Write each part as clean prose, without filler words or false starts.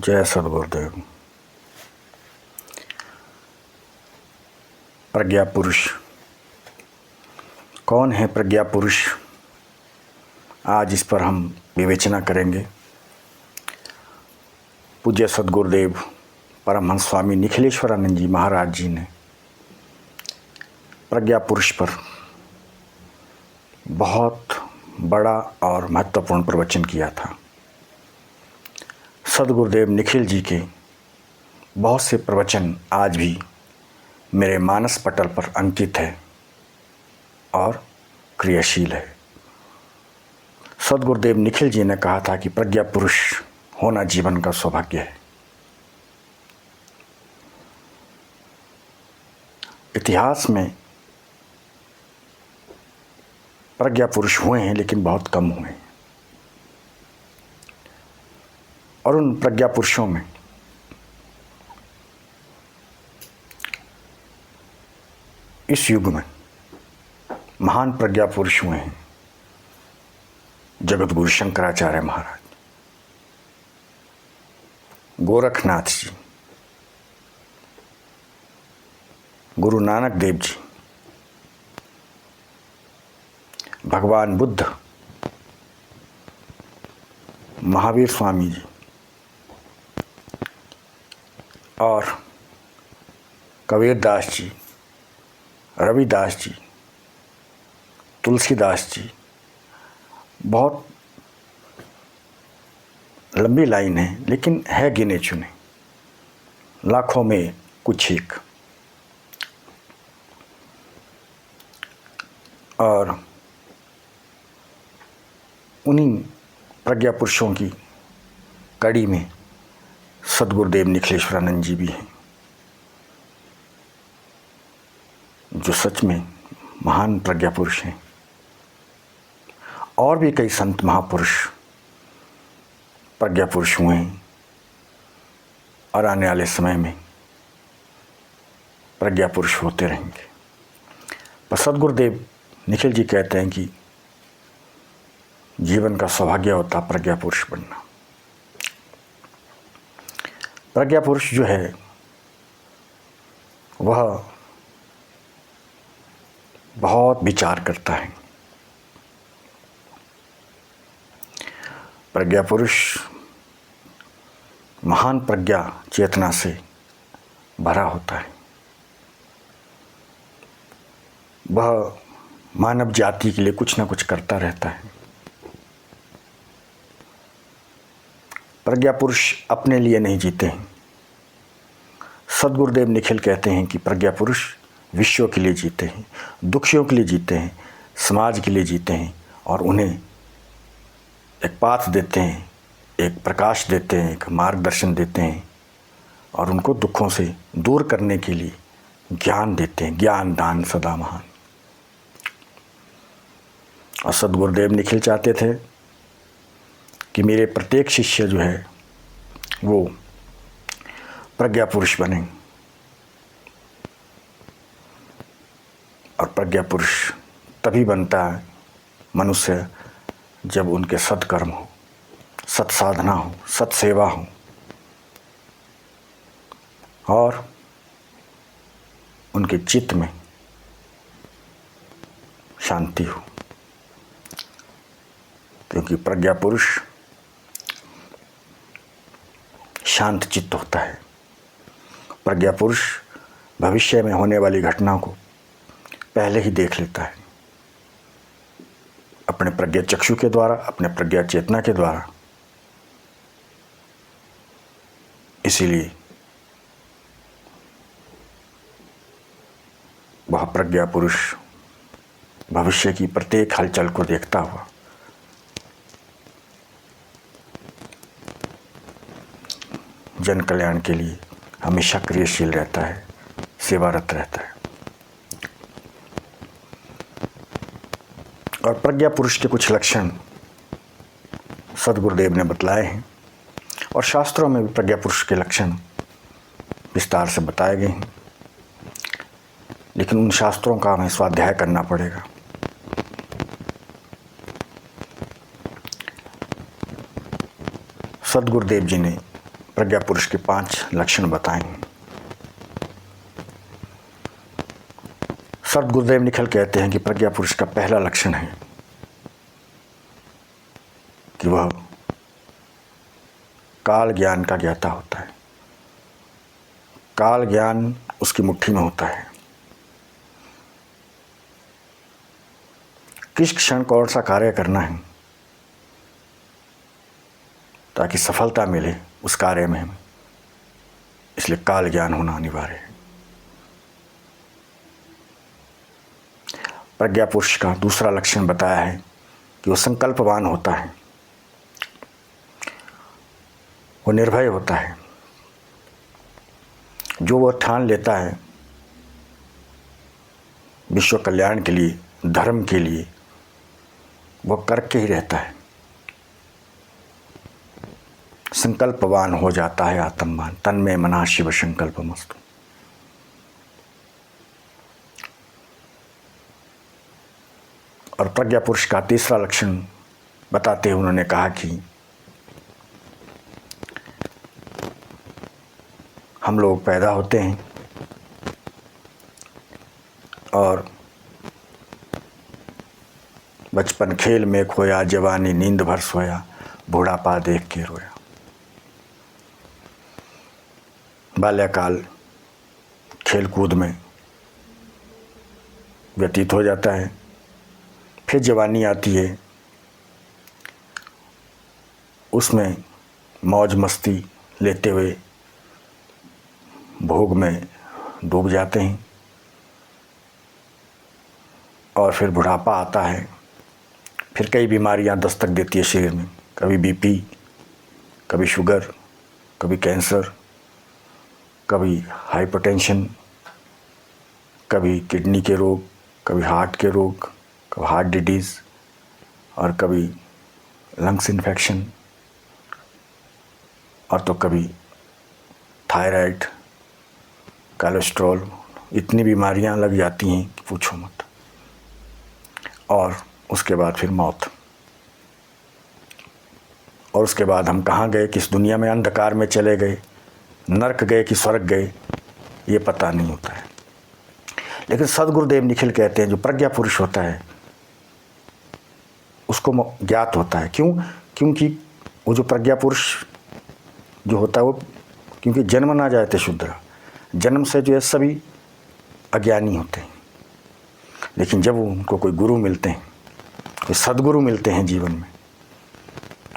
जय सद्गुरुदेव। प्रज्ञा पुरुष कौन है? प्रज्ञा पुरुष आज इस पर हम विवेचना करेंगे। पूज्य सद्गुरुदेव परमहंस स्वामी निखिलेश्वरानंद जी महाराज जी ने प्रज्ञा पुरुष पर बहुत बड़ा और महत्वपूर्ण प्रवचन किया था। सद्गुरुदेव निखिल जी के बहुत से प्रवचन आज भी मेरे मानस पटल पर अंकित है और क्रियाशील है। सद्गुरुदेव निखिल जी ने कहा था कि प्रज्ञा पुरुष होना जीवन का सौभाग्य है। इतिहास में प्रज्ञा पुरुष हुए हैं लेकिन बहुत कम हुए हैं, और उन प्रज्ञा पुरुषों में इस युग में महान प्रज्ञा पुरुष हुए हैं जगत गुरु शंकराचार्य महाराज, गोरखनाथ जी, गुरु नानक देव जी, भगवान बुद्ध, महावीर स्वामी जी और कबीरदास जी, रविदास जी, तुलसीदास जी। बहुत लंबी लाइन है लेकिन है गिने चुने, लाखों में कुछ एक। और उन्हीं प्रज्ञा पुरुषों की कड़ी में सद्गुरुदेव निखिलेश्वरानंद जी भी हैं, जो सच में महान प्रज्ञा पुरुष हैं। और भी कई संत महापुरुष प्रज्ञा पुरुष हुए हैं और आने वाले समय में प्रज्ञा पुरुष होते रहेंगे। पर सद्गुरुदेव निखिल जी कहते हैं कि जीवन का सौभाग्य होता प्रज्ञा पुरुष बनना। प्रज्ञा पुरुष जो है वह बहुत विचार करता है। प्रज्ञा पुरुष महान प्रज्ञा चेतना से भरा होता है। वह मानव जाति के लिए कुछ ना कुछ करता रहता है। प्रज्ञा पुरुष अपने लिए नहीं जीते हैं। सद्गुरुदेव निखिल कहते हैं कि प्रज्ञा पुरुष विश्व के लिए जीते हैं, दुखियों के लिए जीते हैं, समाज के लिए जीते हैं और उन्हें एक पाथ देते हैं, एक प्रकाश देते हैं, एक मार्गदर्शन देते हैं और उनको दुखों से दूर करने के लिए ज्ञान देते हैं। ज्ञान दान सदा महान। और सद्गुरुदेव निखिल चाहते थे कि मेरे प्रत्येक शिष्य जो है वो प्रज्ञा पुरुष बने। और प्रज्ञा पुरुष तभी बनता है मनुष्य जब उनके सत्कर्म हो, सत्साधना हो, सत्सेवा हो और उनके चित्त में शांति हो। क्योंकि प्रज्ञा पुरुष शांत चित्त होता है। प्रज्ञा पुरुष भविष्य में होने वाली घटना को पहले ही देख लेता है, अपने प्रज्ञा चक्षु के द्वारा, अपने प्रज्ञा चेतना के द्वारा। इसीलिए वह प्रज्ञा पुरुष भविष्य की प्रत्येक हलचल को देखता हुआ जन कल्याण के लिए हमेशा क्रियाशील रहता है, सेवारत रहता है। और प्रज्ञा पुरुष के कुछ लक्षण सद्गुरुदेव ने बतलाए हैं और शास्त्रों में भी प्रज्ञा पुरुष के लक्षण विस्तार से बताए गए हैं, लेकिन उन शास्त्रों का हमें स्वाध्याय करना पड़ेगा। सद्गुरुदेव जी ने प्रज्ञा पुरुष के 5 लक्षण बताएं। सत गुरुदेव निखिल कहते हैं कि प्रज्ञा पुरुष का पहला लक्षण है कि वह काल ज्ञान का ज्ञाता होता है। काल ज्ञान उसकी मुट्ठी में होता है। किस क्षण कौन सा कार्य करना है ताकि सफलता मिले उस कार्य में, इसलिए काल ज्ञान होना अनिवार्य है। प्रज्ञा पुरुष का दूसरा लक्षण बताया है कि वो संकल्पवान होता है, वो निर्भय होता है। जो वो ठान लेता है विश्व कल्याण के लिए, धर्म के लिए, वो करके ही रहता है। संकल्पवान हो जाता है आत्मवान। तन्मे मना शिव संकल्पमस्तु। और प्रज्ञा पुरुष का तीसरा लक्षण बताते हुए उन्होंने कहा कि हम लोग पैदा होते हैं और बचपन खेल में खोया, जवानी नींद भर सोया, बूढ़ापा देख के रोया। बाल्यकाल खेल कूद में व्यतीत हो जाता है, फिर जवानी आती है, उसमें मौज मस्ती लेते हुए भोग में डूब जाते हैं और फिर बुढ़ापा आता है। फिर कई बीमारियां दस्तक देती है शरीर में, कभी बीपी, कभी शुगर, कभी कैंसर, कभी हाइपरटेंशन, कभी किडनी के रोग, कभी हार्ट के रोग, कभी हार्ट डिजीज़ और कभी लंग्स इन्फेक्शन और तो कभी थायराइड, कोलेस्ट्रॉल। इतनी बीमारियां लग जाती हैं कि पूछो मत। और उसके बाद फिर मौत। और उसके बाद हम कहाँ गए, किस दुनिया में अंधकार में चले गए, नरक गए कि स्वर्ग गए, ये पता नहीं होता है। लेकिन सदगुरुदेव निखिल कहते हैं जो प्रज्ञा पुरुष होता है उसको ज्ञात होता है। क्यों? क्योंकि वो जो प्रज्ञा पुरुष जो होता है वो, क्योंकि जन्म ना जाते शूद्र, जन्म से जो है सभी अज्ञानी होते हैं। लेकिन जब उनको कोई गुरु मिलते हैं, कोई सदगुरु मिलते हैं जीवन में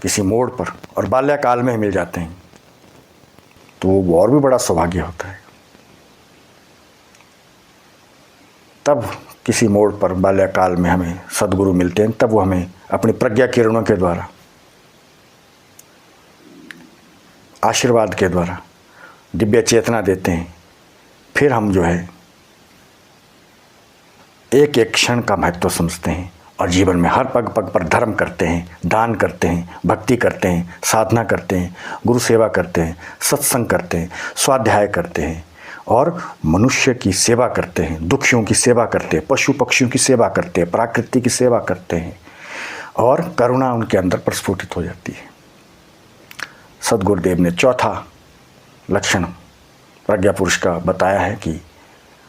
किसी मोड़ पर, और बाल्यकाल में मिल जाते हैं, तो वो और भी बड़ा सौभाग्य होता है। तब किसी मोड़ पर बाल्यकाल में हमें सदगुरु मिलते हैं, तब वो हमें अपनी प्रज्ञा किरणों के द्वारा, आशीर्वाद के द्वारा दिव्य चेतना देते हैं। फिर हम जो है एक एक क्षण का महत्व समझते हैं और जीवन में हर पग पग पर धर्म करते हैं, दान करते हैं, भक्ति करते हैं, साधना करते हैं, गुरु सेवा करते हैं, सत्संग करते हैं, स्वाध्याय करते हैं और मनुष्य की सेवा करते हैं, दुखियों की सेवा करते हैं, पशु पक्षियों की सेवा करते हैं, प्रकृति की सेवा करते हैं और करुणा उनके अंदर प्रस्फुटित हो जाती है। सदगुरुदेव ने चौथा लक्षण प्रज्ञा पुरुष का बताया है कि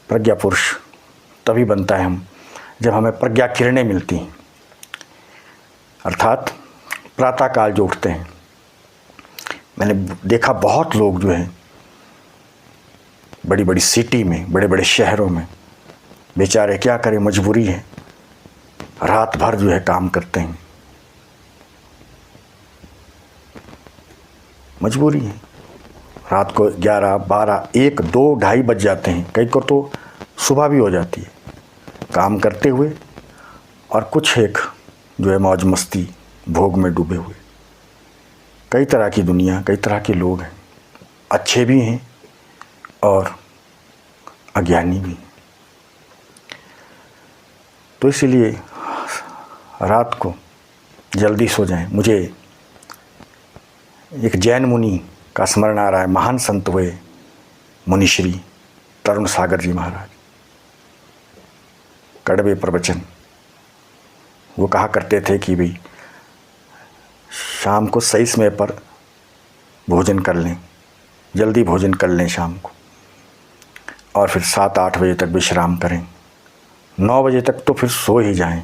प्रज्ञा पुरुष तभी बनता है हम जब हमें प्रज्ञा किरणें मिलती हैं। अर्थात प्रातःकाल जो उठते हैं, मैंने देखा बहुत लोग जो हैं बड़ी बड़ी सिटी में, बड़े बड़े शहरों में, बेचारे क्या करें, मजबूरी है, रात भर जो है काम करते हैं, मजबूरी है। रात को 11, 12, 1, 2, 2:30 बज जाते हैं, कई को तो सुबह भी हो जाती है काम करते हुए, और कुछ एक जो है मौज मस्ती भोग में डूबे हुए। कई तरह की दुनिया, कई तरह के लोग हैं, अच्छे भी हैं और अज्ञानी भी। तो इसीलिए रात को जल्दी सो जाएं। मुझे एक जैन मुनि का स्मरण आ रहा है, महान संत हुए मुनिश्री तरुण सागर जी महाराज, कड़वे प्रवचन। वो कहा करते थे कि भाई शाम को सही समय पर भोजन कर लें, जल्दी भोजन कर लें शाम को, और फिर 7-8 बजे तक विश्राम करें, 9 बजे तक तो फिर सो ही जाएं।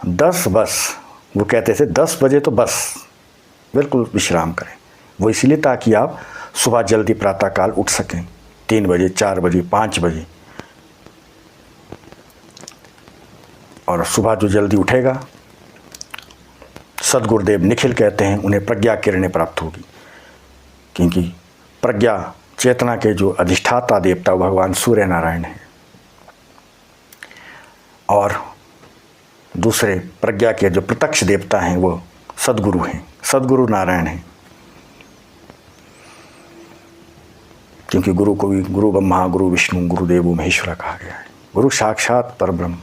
10 बस, वो कहते थे 10 बजे तो बस बिल्कुल विश्राम करें। वो इसलिए ताकि आप सुबह जल्दी प्रातःकाल उठ सकें, 3 बजे, 4 बजे, 5 बजे। और सुबह जो जल्दी उठेगा, सद्गुरुदेव निखिल कहते हैं, उन्हें प्रज्ञा किरणें प्राप्त होगी, क्योंकि प्रज्ञा चेतना के जो अधिष्ठाता देवता भगवान सूर्य नारायण हैं, और दूसरे प्रज्ञा के जो प्रत्यक्ष देवता हैं वो सद्गुरु हैं, सद्गुरु नारायण हैं। क्योंकि गुरु को भी गुरु ब्रह्मा, गुरु विष्णु, गुरुदेवो महेश्वरा कहा गया है। गुरु साक्षात परब्रह्म।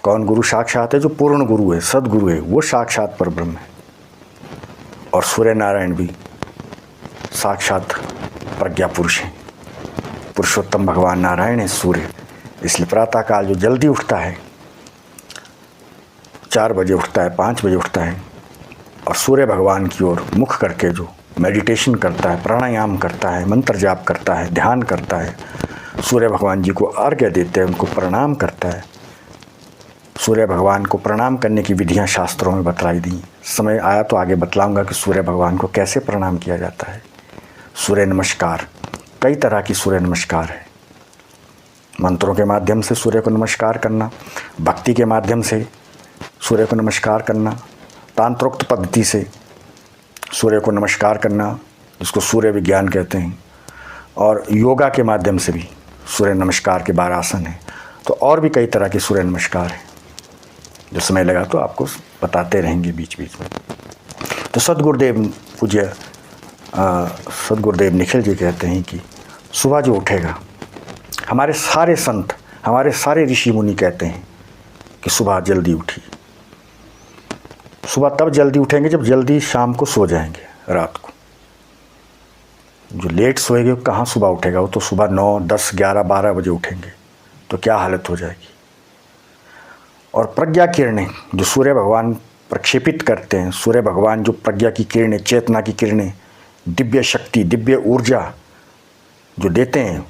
कौन गुरु साक्षात है? जो पूर्ण गुरु है, सद्गुरु है, वो साक्षात परब्रह्म है। और सूर्य नारायण भी साक्षात प्रज्ञा पुरुष हैं। पुरुषोत्तम भगवान नारायण है सूर्य। इसलिए प्रातःकाल जो जल्दी उठता है, 4 बजे उठता है, 5 बजे उठता है, और सूर्य भगवान की ओर मुख करके जो मेडिटेशन करता है, प्राणायाम करता है, मंत्र जाप करता है, ध्यान करता है, सूर्य भगवान जी को अर्घ्य देते हैं, उनको प्रणाम करता है। सूर्य भगवान को प्रणाम करने की विधियां शास्त्रों में बतलाई दी। समय आया तो आगे बतलाऊंगा कि सूर्य भगवान को कैसे प्रणाम किया जाता है। सूर्य नमस्कार, कई तरह की सूर्य नमस्कार है। मंत्रों के माध्यम से सूर्य को नमस्कार करना, भक्ति के माध्यम से सूर्य को नमस्कार करना, तांत्रोक्त पद्धति से सूर्य को नमस्कार करना, जिसको सूर्य विज्ञान कहते हैं, और योगा के माध्यम से भी सूर्य नमस्कार के 12 आसन हैं। तो और भी कई तरह के सूर्य नमस्कार हैं, जो समय लगा तो आपको बताते रहेंगे बीच बीच में। तो सद्गुरुदेव पूज्य सद्गुरुदेव निखिल जी कहते हैं कि सुबह जो उठेगा, हमारे सारे संत, हमारे सारे ऋषि मुनि कहते हैं कि सुबह जल्दी उठिए। सुबह तब जल्दी उठेंगे जब जल्दी शाम को सो जाएंगे, रात को। जो लेट सोएंगे कहाँ सुबह उठेगा? वो तो सुबह 9, 10, 11, 12 बजे उठेंगे, तो क्या हालत हो जाएगी। और प्रज्ञा किरणें जो सूर्य भगवान प्रक्षेपित करते हैं, सूर्य भगवान जो प्रज्ञा की किरणें, चेतना की किरणें, दिव्य शक्ति, दिव्य ऊर्जा जो देते हैं,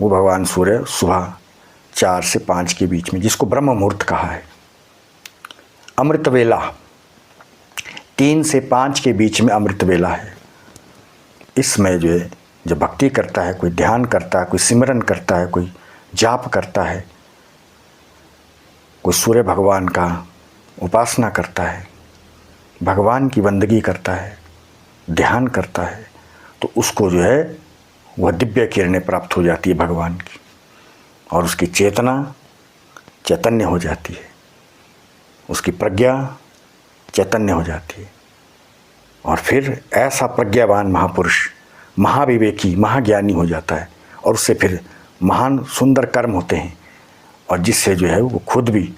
वो भगवान सूर्य सुबह 4 से 5 के बीच में, जिसको ब्रह्म मुहूर्त कहा है, अमृत वेला, 3 से 5 के बीच में अमृत वेला है। इसमें जो है, जब भक्ति करता है, कोई ध्यान करता है, कोई सिमरन करता है, कोई जाप करता है, कोई सूर्य भगवान का उपासना करता है, भगवान की बंदगी करता है, ध्यान करता है, तो उसको जो है वह दिव्य किरणें प्राप्त हो जाती है भगवान की, और उसकी चेतना चैतन्य हो जाती है, उसकी प्रज्ञा चैतन्य हो जाती है। और फिर ऐसा प्रज्ञावान महापुरुष, महाविवेकी, महाज्ञानी हो जाता है, और उससे फिर महान सुंदर कर्म होते हैं, और जिससे जो है वो खुद भी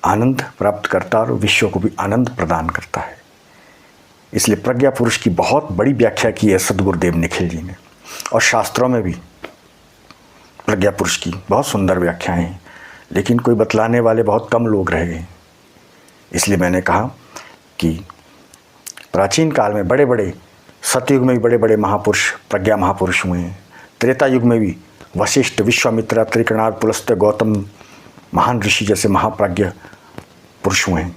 आनंद प्राप्त करता है और विश्व को भी आनंद प्रदान करता है। इसलिए प्रज्ञा पुरुष की बहुत बड़ी व्याख्या की है सद्गुरुदेव निखिल जी ने, और शास्त्रों में भी प्रज्ञा पुरुष की बहुत सुंदर व्याख्याएं हैं, लेकिन कोई बतलाने वाले बहुत कम लोग रह गए। इसलिए मैंने कहा कि प्राचीन काल में बड़े बड़े, सतयुग में भी बड़े बड़े महापुरुष, प्रज्ञा महापुरुष हुए हैं। त्रेता युग में भी वशिष्ठ, विश्वामित्र, त्रिकणाद, पुलस्त्य, गौतम, महान ऋषि जैसे महाप्रज्ञ पुरुष हुए हैं।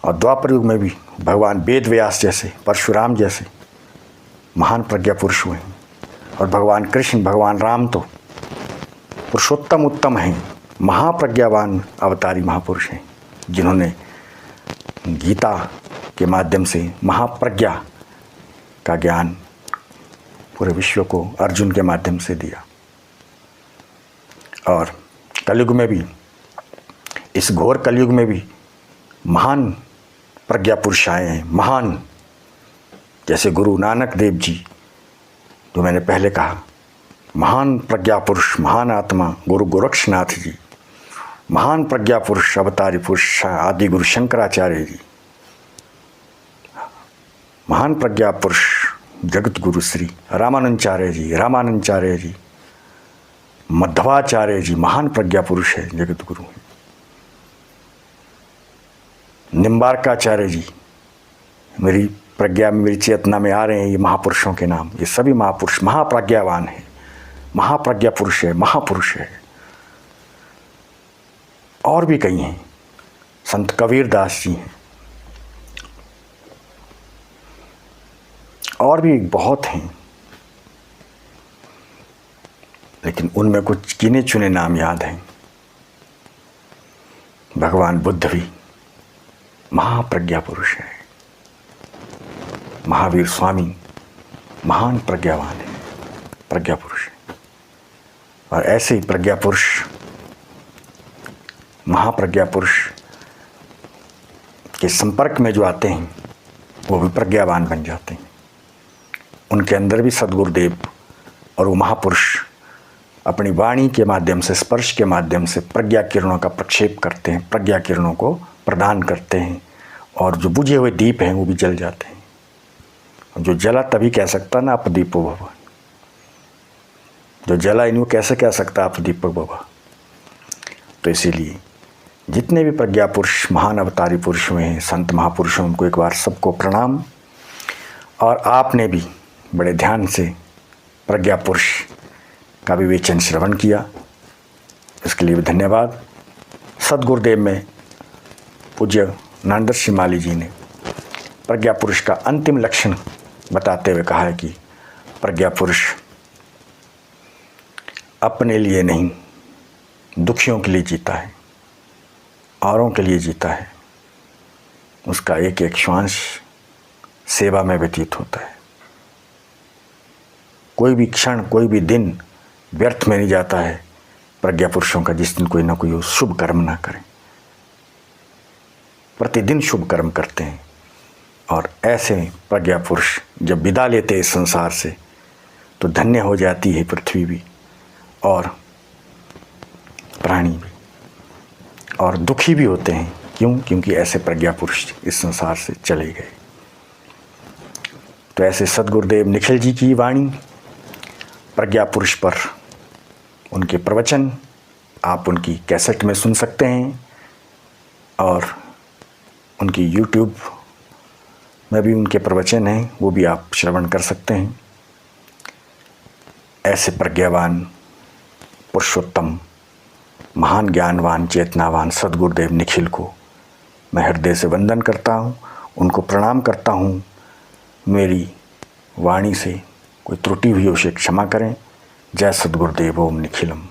और द्वापर युग में भी भगवान वेद व्यास जैसे, परशुराम जैसे महान प्रज्ञा पुरुष हुए हैं। और भगवान कृष्ण, भगवान राम तो पुरुषोत्तम उत्तम हैं, महाप्रज्ञावान अवतारी महापुरुष हैं, जिन्होंने गीता के माध्यम से महाप्रज्ञा का ज्ञान पूरे विश्व को अर्जुन के माध्यम से दिया। और कलयुग में भी, इस घोर कलयुग में भी महान प्रज्ञा पुरुष आए हैं, महान, जैसे गुरु नानक देव जी, जो मैंने पहले कहा, महान प्रज्ञा पुरुष, महान आत्मा गुरु गोरक्षनाथ जी, महान प्रज्ञा पुरुष, अवतारी पुरुष आदि गुरु शंकराचार्य जी, महान प्रज्ञा पुरुष जगत गुरु श्री रामानंदाचार्य जी, रामानंदाचार्य जी, मध्वाचार्य जी, महान प्रज्ञा पुरुष है, जगत गुरु। निम्बार्काचार्य जी, मेरी प्रज्ञा में, मेरी चेतना में आ रहे हैं ये महापुरुषों के नाम। ये सभी महापुरुष महाप्रज्ञावान हैं, महाप्रज्ञा पुरुष है, महापुरुष है। और भी कई हैं, संत कबीरदास जी हैं, और भी बहुत हैं, लेकिन उनमें कुछ गिने चुने नाम याद हैं। भगवान बुद्ध भी महाप्रज्ञा पुरुष है, महावीर स्वामी महान प्रज्ञावान है, प्रज्ञा पुरुष है। और ऐसे ही प्रज्ञा पुरुष, महाप्रज्ञा पुरुष के संपर्क में जो आते हैं वो भी प्रज्ञावान बन जाते हैं। उनके अंदर भी सद्गुरुदेव और वो महापुरुष अपनी वाणी के माध्यम से, स्पर्श के माध्यम से प्रज्ञा किरणों का प्रक्षेप करते हैं, प्रज्ञा किरणों को प्रदान करते हैं, और जो बुझे हुए दीप हैं वो भी जल जाते हैं। जो जला तभी कह सकता ना आप दीपो भव, जो जला इन्हें कैसे कह सकता आप दीपक भव। तो इसीलिए जितने भी प्रज्ञा पुरुष, महान अवतारी पुरुष हुए हैं, संत महापुरुषों, उनको एक बार सबको प्रणाम। और आपने भी बड़े ध्यान से प्रज्ञा पुरुष का विवेचन श्रवण किया, इसके लिए भी धन्यवाद। सद्गुरुदेव में पूज्य नानदर श्री माली जी ने प्रज्ञा पुरुष का अंतिम लक्षण बताते हुए कहा है कि प्रज्ञा पुरुष अपने लिए नहीं, दुखियों के लिए जीता है, औरों के लिए जीता है। उसका एक एक श्वास सेवा में व्यतीत होता है। कोई भी क्षण, कोई भी दिन व्यर्थ में नहीं जाता है प्रज्ञा पुरुषों का, जिस दिन कोई ना कोई शुभ कर्म ना करें। प्रतिदिन शुभ कर्म करते हैं। और ऐसे प्रज्ञा पुरुष जब विदा लेते हैं इस संसार से तो धन्य हो जाती है पृथ्वी भी और प्राणी भी, और दुखी भी होते हैं। क्यों? क्योंकि ऐसे प्रज्ञा पुरुष इस संसार से चले गए। तो ऐसे सद्गुरुदेव निखिल जी की वाणी, प्रज्ञा पुरुष पर उनके प्रवचन आप उनकी कैसेट में सुन सकते हैं, और उनकी YouTube में भी उनके प्रवचन हैं, वो भी आप श्रवण कर सकते हैं। ऐसे प्रज्ञावान, पुरुषोत्तम, महान ज्ञानवान, चेतनावान सद्गुरुदेव निखिल को मैं हृदय से वंदन करता हूँ, उनको प्रणाम करता हूँ। मेरी वाणी से कोई त्रुटि हुई उसे क्षमा करें। जय सद्गुरुदेव, ओम निखिलम।